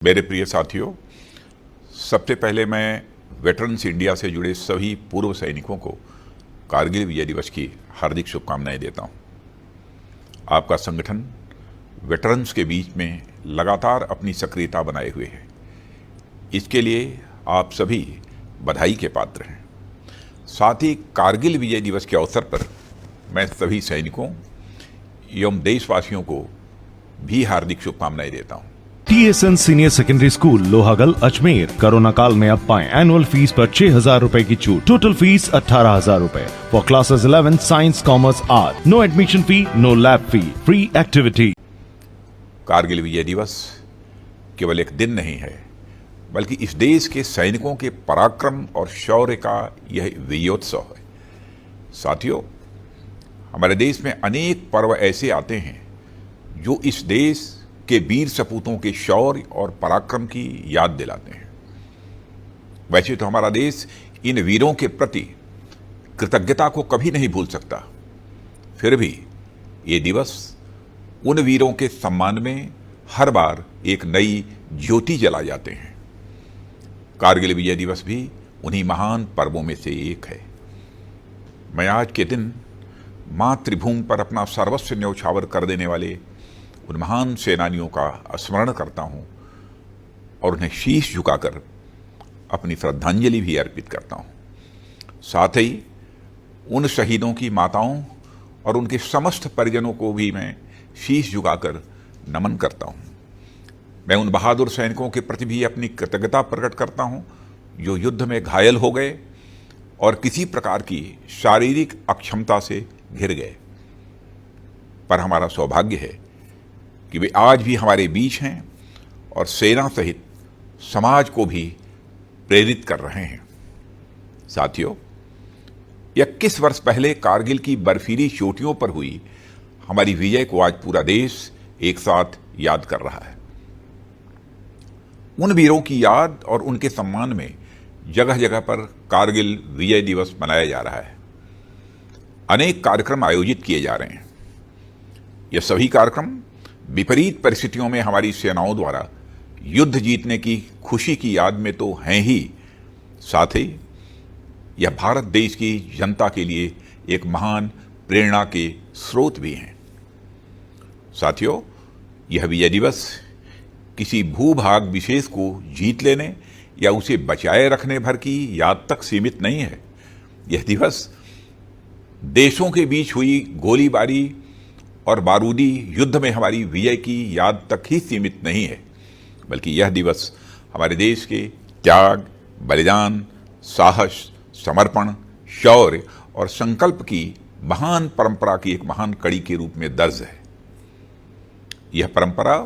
मेरे प्रिय साथियों, सबसे पहले मैं वेटरन्स इंडिया से जुड़े सभी पूर्व सैनिकों को कारगिल विजय दिवस की हार्दिक शुभकामनाएं देता हूं। आपका संगठन वेटरन्स के बीच में लगातार अपनी सक्रियता बनाए हुए है। इसके लिए आप सभी बधाई के पात्र हैं। साथ ही कारगिल विजय दिवस के अवसर पर मैं सभी सैनिकों एवं देशवासियों को भी हार्दिक शुभकामनाएं देता हूं। TSN senior secondary school Lohagal Ajmer corona काल में अब पाएं एनुअल फीस पर 6,000 रुपए की छूट। टोटल फीस 18,000 रुपए for classes 11 science commerce art. No admission fee, no lab fee, free activity. Kargil Vijay Diwas केवल एक दिन नहीं है, बल्कि इस देश के सैनिकों के पराक्रम और शौर्य का यह विजयोत्सव है। साथियों, हमारे देश में अनेक पर्व ऐसे आते हैं जो इस देश के वीर सपूतों के शौर्य और पराक्रम की याद दिलाते हैं। वैसे तो हमारा देश इन वीरों के प्रति कृतज्ञता को कभी नहीं भूल सकता, फिर भी ये दिवस उन वीरों के सम्मान में हर बार एक नई ज्योति जला जाते हैं। कारगिल विजय दिवस भी उन्हीं महान पर्वों में से एक है। मैं आज के दिन मातृभूमि पर अपना सर्वस्व न्यौछावर कर देने वाले उन महान सेनानियों का स्मरण करता हूं और उन्हें शीश झुकाकर अपनी श्रद्धांजलि भी अर्पित करता हूं। साथ ही उन शहीदों की माताओं और उनके समस्त परिजनों को भी मैं शीश झुकाकर नमन करता हूं। मैं उन बहादुर सैनिकों के प्रति भी अपनी कृतज्ञता प्रकट करता हूं जो युद्ध में घायल हो गए और किसी प्रकार की शारीरिक अक्षमता से घिर गए। पर हमारा सौभाग्य है कि वे आज भी हमारे बीच हैं और सेना सहित समाज को भी प्रेरित कर रहे हैं। साथियों, 21 वर्ष पहले कारगिल की बर्फीली चोटियों पर हुई हमारी विजय को आज पूरा देश एक साथ याद कर रहा है। उन वीरों की याद और उनके सम्मान में जगह जगह पर कारगिल विजय दिवस मनाया जा रहा है। अनेक कार्यक्रम आयोजित किए जा रहे हैं। यह सभी कार्यक्रम विपरीत परिस्थितियों में हमारी सेनाओं द्वारा युद्ध जीतने की खुशी की याद में तो हैं ही, साथ ही यह भारत देश की जनता के लिए एक महान प्रेरणा के स्रोत भी हैं। साथियों, यह विजय दिवस किसी भूभाग विशेष को जीत लेने या उसे बचाए रखने भर की याद तक सीमित नहीं है। यह दिवस देशों के बीच हुई गोलीबारी और बारूदी युद्ध में हमारी विजय की याद तक ही सीमित नहीं है, बल्कि यह दिवस हमारे देश के त्याग, बलिदान, साहस, समर्पण, शौर्य और संकल्प की महान परंपरा की एक महान कड़ी के रूप में दर्ज है। यह परंपरा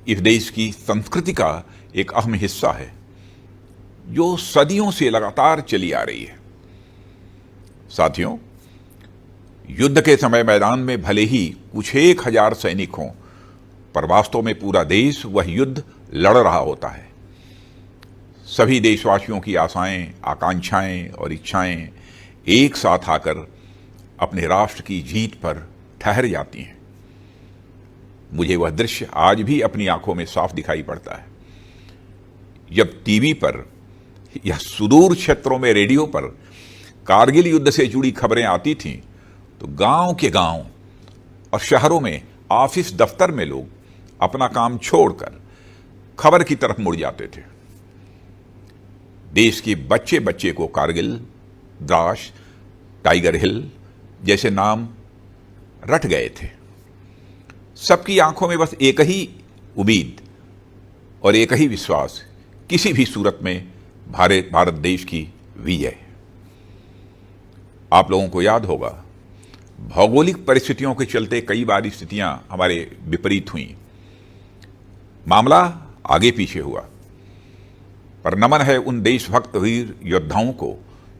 इस देश की संस्कृति का एक अहम हिस्सा है जो सदियों से लगातार चली आ रही है। साथियों, युद्ध के समय मैदान में भले ही कुछ 1,000 सैनिक हों, पर वास्तव में पूरा देश वह युद्ध लड़ रहा होता है। सभी देशवासियों की आशाएं, आकांक्षाएं और इच्छाएं एक साथ आकर अपने राष्ट्र की जीत पर ठहर जाती हैं। मुझे वह दृश्य आज भी अपनी आंखों में साफ दिखाई पड़ता है। जब टीवी पर या सुदूर क्षेत्रों में रेडियो पर कारगिल युद्ध से जुड़ी खबरें आती थीं, तो गांव के गांव और शहरों में ऑफिस दफ्तर में लोग अपना काम छोड़कर खबर की तरफ मुड़ जाते थे। देश के बच्चे बच्चे को कारगिल, द्रास, टाइगर हिल जैसे नाम रट गए थे। सबकी आंखों में बस एक ही उम्मीद और एक ही विश्वास, किसी भी सूरत में भारत देश की विजय। आप लोगों को याद होगा, भौगोलिक परिस्थितियों के चलते कई बार स्थितियां हमारे विपरीत हुई, मामला आगे पीछे हुआ, पर नमन है उन देशभक्त वीर योद्धाओं को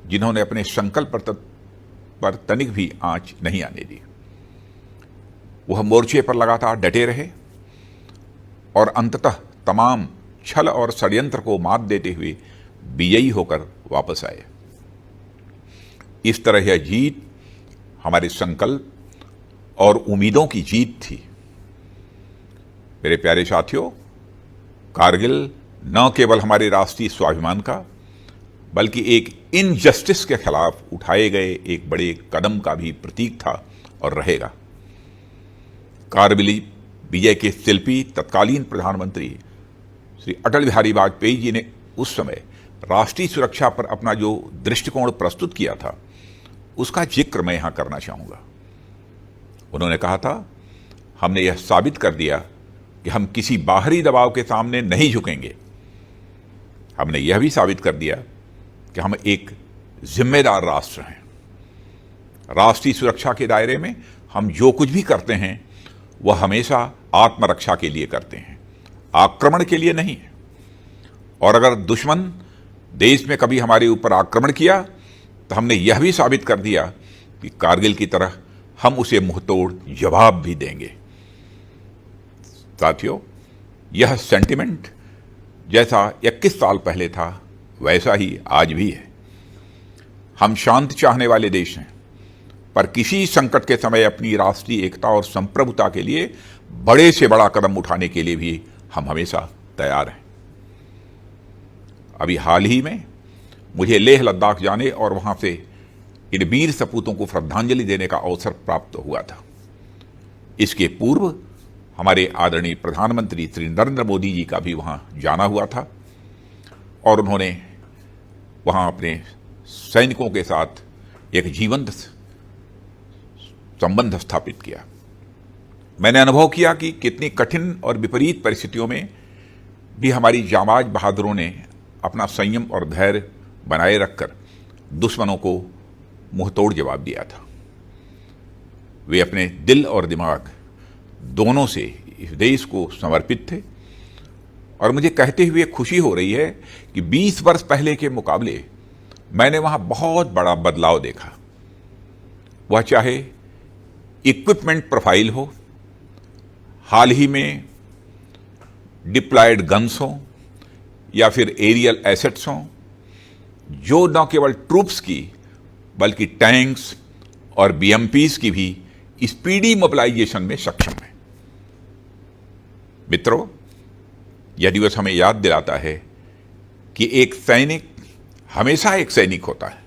जिन्होंने अपने संकल्प पर तनिक भी आंच नहीं आने दी। वह मोर्चे पर लगातार डटे रहे और अंततः तमाम छल और षड्यंत्र को मात देते हुए विजयी होकर वापस आए। इस तरह यह जीत हमारे संकल्प और उम्मीदों की जीत थी। मेरे प्यारे साथियों, कारगिल न केवल हमारे राष्ट्रीय स्वाभिमान का बल्कि एक इनजस्टिस के खिलाफ उठाए गए एक बड़े कदम का भी प्रतीक था और रहेगा। कारगिल विजय के शिल्पी तत्कालीन प्रधानमंत्री श्री अटल बिहारी वाजपेयी जी ने उस समय राष्ट्रीय सुरक्षा पर अपना जो दृष्टिकोण प्रस्तुत किया था उसका जिक्र मैं यहां करना चाहूंगा। उन्होंने कहा था, हमने यह साबित कर दिया कि हम किसी बाहरी दबाव के सामने नहीं झुकेंगे। हमने यह भी साबित कर दिया कि हम एक जिम्मेदार राष्ट्र हैं। राष्ट्रीय सुरक्षा के दायरे में हम जो कुछ भी करते हैं वह हमेशा आत्मरक्षा के लिए करते हैं, आक्रमण के लिए नहीं। और अगर दुश्मन देश में कभी हमारे ऊपर आक्रमण किया तो हमने यह भी साबित कर दिया कि कारगिल की तरह हम उसे मुंहतोड़ जवाब भी देंगे। साथियों, यह सेंटिमेंट जैसा 21 साल पहले था वैसा ही आज भी है। हम शांति चाहने वाले देश हैं, पर किसी संकट के समय अपनी राष्ट्रीय एकता और संप्रभुता के लिए बड़े से बड़ा कदम उठाने के लिए भी हम हमेशा तैयार हैं। अभी हाल ही में मुझे लेह लद्दाख जाने और वहां से इन वीर सपूतों को श्रद्धांजलि देने का अवसर प्राप्त हुआ था। इसके पूर्व हमारे आदरणीय प्रधानमंत्री श्री नरेंद्र मोदी जी का भी वहां जाना हुआ था और उन्होंने वहां अपने सैनिकों के साथ एक जीवंत संबंध स्थापित किया। मैंने अनुभव किया कि कितनी कठिन और विपरीत परिस्थितियों में भी हमारी जांबाज बहादुरों ने अपना संयम और धैर्य बनाए रखकर दुश्मनों को मुंहतोड़ जवाब दिया था। वे अपने दिल और दिमाग दोनों से इस देश को समर्पित थे और मुझे कहते हुए खुशी हो रही है कि 20 वर्ष पहले के मुकाबले मैंने वहां बहुत बड़ा बदलाव देखा। वह चाहे इक्विपमेंट प्रोफाइल हो, हाल ही में डिप्लॉयड गन्स हो या फिर एरियल एसेट्स हों, जो न केवल ट्रूप्स की बल्कि टैंक्स और बीएमपीज की भी स्पीडी मोबिलाइजेशन में सक्षम है। मित्रों, यह दिवस हमें याद दिलाता है कि एक सैनिक हमेशा एक सैनिक होता है।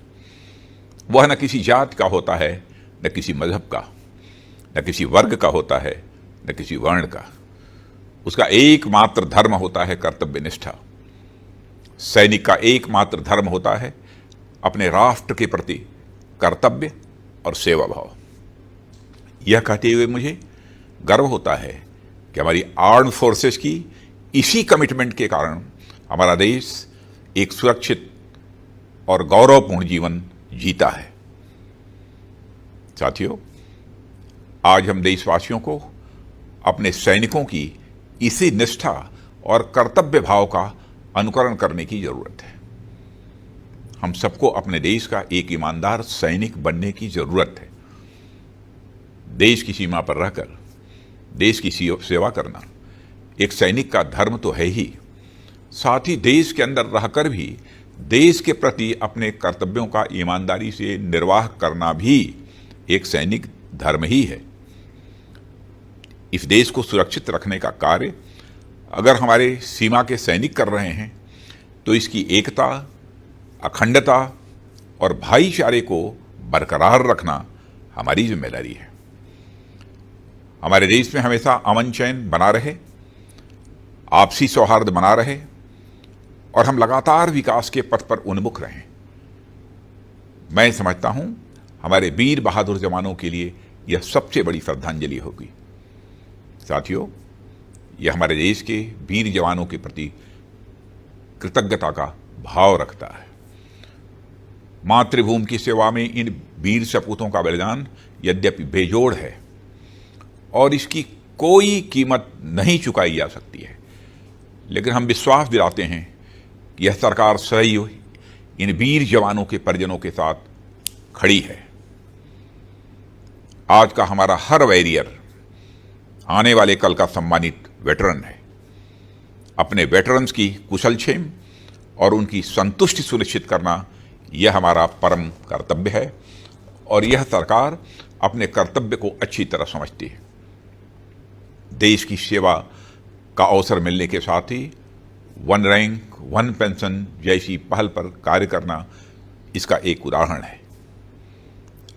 वह न किसी जात का होता है, न किसी मजहब का, न किसी वर्ग का होता है, न किसी वर्ण का। उसका एकमात्र धर्म होता है कर्तव्य निष्ठा। सैनिक का एकमात्र धर्म होता है अपने राष्ट्र के प्रति कर्तव्य और सेवा भाव। यह कहते हुए मुझे गर्व होता है कि हमारी आर्म्ड फोर्सेस की इसी कमिटमेंट के कारण हमारा देश एक सुरक्षित और गौरवपूर्ण जीवन जीता है। साथियों, आज हम देशवासियों को अपने सैनिकों की इसी निष्ठा और कर्तव्य भाव का अनुकरण करने की जरूरत है। हम सबको अपने देश का एक ईमानदार सैनिक बनने की जरूरत है। देश की सीमा पर रहकर देश की सेवा करना एक सैनिक का धर्म तो है ही, साथ ही देश के अंदर रहकर भी देश के प्रति अपने कर्तव्यों का ईमानदारी से निर्वाह करना भी एक सैनिक धर्म ही है। इस देश को सुरक्षित रखने का कार्य अगर हमारे सीमा के सैनिक कर रहे हैं तो इसकी एकता, अखंडता और भाईचारे को बरकरार रखना हमारी जिम्मेदारी है। हमारे देश में हमेशा अमन चैन बना रहे, आपसी सौहार्द बना रहे और हम लगातार विकास के पथ पर उन्मुख रहें। मैं समझता हूं हमारे वीर बहादुर जवानों के लिए यह सबसे बड़ी श्रद्धांजलि होगी। साथियों, यह हमारे देश के वीर जवानों के प्रति कृतज्ञता का भाव रखता है। मातृभूमि की सेवा में इन वीर सपूतों का बलिदान यद्यपि बेजोड़ है और इसकी कोई कीमत नहीं चुकाई जा सकती है, लेकिन हम विश्वास दिलाते हैं कि यह सरकार सदैव इन वीर जवानों के परिजनों के साथ खड़ी है। आज का हमारा हर वॉरियर आने वाले कल का सम्मानित वेटरन है। अपने वेटरन्स की कुशलक्षेम और उनकी संतुष्टि सुनिश्चित करना यह हमारा परम कर्तव्य है और यह सरकार अपने कर्तव्य को अच्छी तरह समझती है। देश की सेवा का अवसर मिलने के साथ ही वन रैंक वन पेंशन जैसी पहल पर कार्य करना इसका एक उदाहरण है।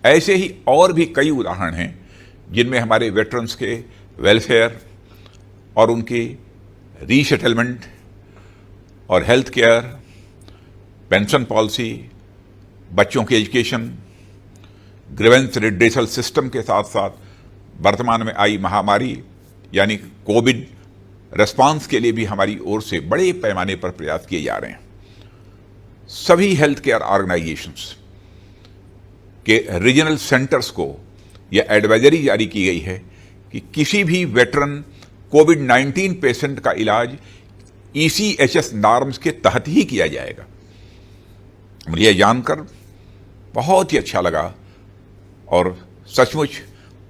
ऐसे ही और भी कई उदाहरण हैं जिनमें हमारे वेटरन्स के वेलफेयर और उनके रीसेटलमेंट और हेल्थ केयर, पेंशन पॉलिसी, बच्चों की एजुकेशन, ग्रीवेंस रिड्रेसल सिस्टम के साथ साथ वर्तमान में आई महामारी यानी कोविड रेस्पॉन्स के लिए भी हमारी ओर से बड़े पैमाने पर प्रयास किए जा रहे हैं। सभी हेल्थ केयर ऑर्गेनाइजेशंस के रीजनल सेंटर्स को यह एडवाइजरी जारी की गई है कि किसी भी वेटरन कोविड-19 पेशेंट का इलाज ECHS नॉर्म्स के तहत ही किया जाएगा। मुझे यह जानकर बहुत ही अच्छा लगा और सचमुच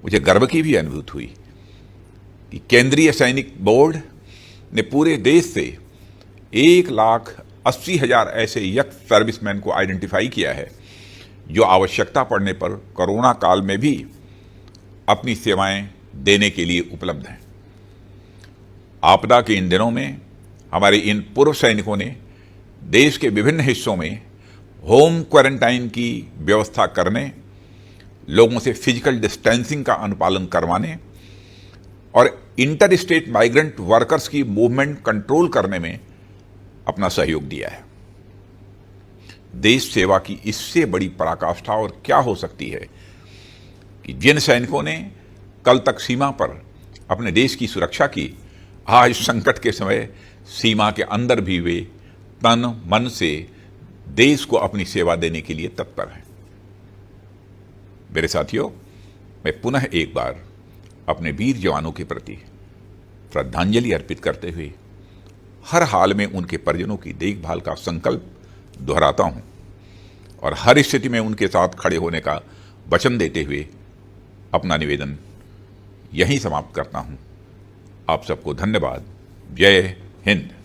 मुझे गर्व की भी अनुभूति हुई कि केंद्रीय सैनिक बोर्ड ने पूरे देश से 1,80,000 ऐसे यंग सर्विसमैन को आइडेंटिफाई किया है जो आवश्यकता पड़ने पर कोरोना काल में भी अपनी सेवाएं देने के लिए उपलब्ध हैं। आपदा के इन दिनों में हमारे इन पूर्व सैनिकों ने देश के विभिन्न हिस्सों में होम क्वारंटाइन की व्यवस्था करने, लोगों से फिजिकल डिस्टेंसिंग का अनुपालन करवाने और इंटर स्टेट माइग्रेंट वर्कर्स की मूवमेंट कंट्रोल करने में अपना सहयोग दिया है। देश सेवा की इससे बड़ी पराकाष्ठा और क्या हो सकती है कि जिन सैनिकों ने कल तक सीमा पर अपने देश की सुरक्षा की, आज संकट के समय सीमा के अंदर भी वे तन मन से देश को अपनी सेवा देने के लिए तत्पर हैं। मेरे साथियों, मैं पुनः एक बार अपने वीर जवानों के प्रति श्रद्धांजलि अर्पित करते हुए हर हाल में उनके परिजनों की देखभाल का संकल्प दोहराता हूं और हर स्थिति में उनके साथ खड़े होने का वचन देते हुए अपना निवेदन यहीं समाप्त करता हूं। आप सबको धन्यवाद। जय हिंद।